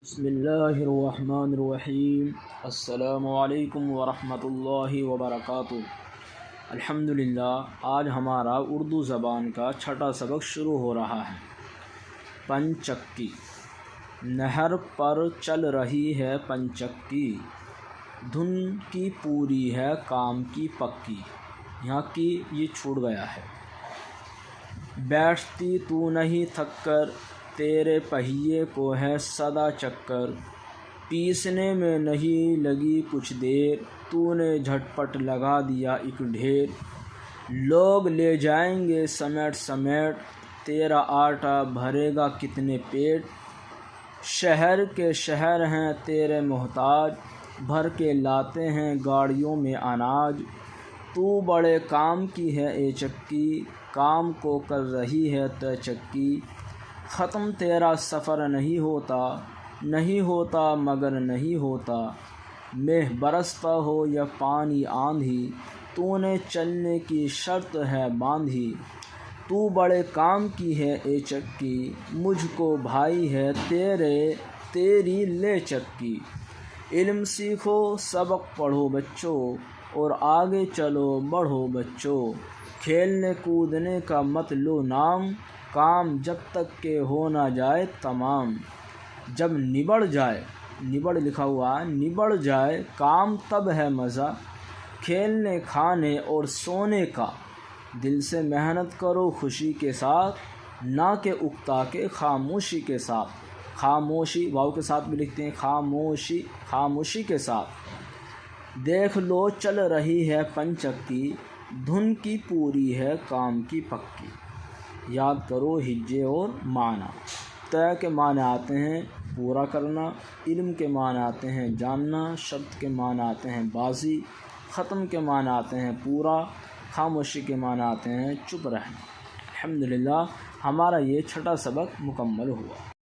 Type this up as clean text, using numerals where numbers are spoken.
بسم اللہ الرحمن الرحیم۔ السلام علیکم ورحمۃ اللہ وبرکاتہ۔ الحمدللہ، آج ہمارا اردو زبان کا چھٹا سبق شروع ہو رہا ہے۔ پنچکی۔ نہر پر چل رہی ہے پنچکی، دھن کی پوری ہے کام کی پکی۔ یہاں کی یہ چھوٹ گیا ہے۔ بیٹھتی تو نہیں تھک کر، تیرے پہیے کو ہے سدا چکر۔ پیسنے میں نہیں لگی کچھ دیر، تو نے جھٹ پٹ لگا دیا ایک ڈھیر۔ لوگ لے جائیں گے سمیٹ سمیٹ، تیرا آٹا بھرے گا کتنے پیٹ۔ شہر کے شہر ہیں تیرے محتاج، بھر کے لاتے ہیں گاڑیوں میں اناج۔ تو بڑے کام کی ہے اے چکی، کام کو کر رہی ہے طے چکی۔ ختم تیرا سفر نہیں ہوتا، نہیں ہوتا مگر نہیں ہوتا۔ مہ برستا ہو یا پانی آندھی، تو نے چلنے کی شرط ہے باندھی۔ تو بڑے کام کی ہے اے چکی، مجھ کو بھائی ہے تیری لے چکی۔ علم سیکھو سبق پڑھو بچو، اور آگے چلو بڑھو بچو۔ کھیلنے کودنے کا مت لو نام، کام جب تک کہ ہو نہ جائے تمام۔ جب نبڑ جائے، نبڑ لکھا ہوا ہے، نبڑ جائے کام تب ہے مزہ۔ کھیلنے کھانے اور سونے کا، دل سے محنت کرو خوشی کے ساتھ، نہ کہ اکتا کے خاموشی کے ساتھ۔ خاموشی واو کے ساتھ بھی لکھتے ہیں، خاموشی کے ساتھ۔ دیکھ لو چل رہی ہے پنچکی، دھن کی پوری ہے کام کی پکی۔ یاد کرو ہجے اور معنی۔ طے کے معنی آتے ہیں پورا کرنا، علم کے معنی آتے ہیں جاننا، شرط کے معنی آتے ہیں بازی، ختم کے معنی آتے ہیں پورا، خاموشی کے معنی آتے ہیں چپ رہنا۔ الحمدللہ، ہمارا یہ چھٹا سبق مکمل ہوا۔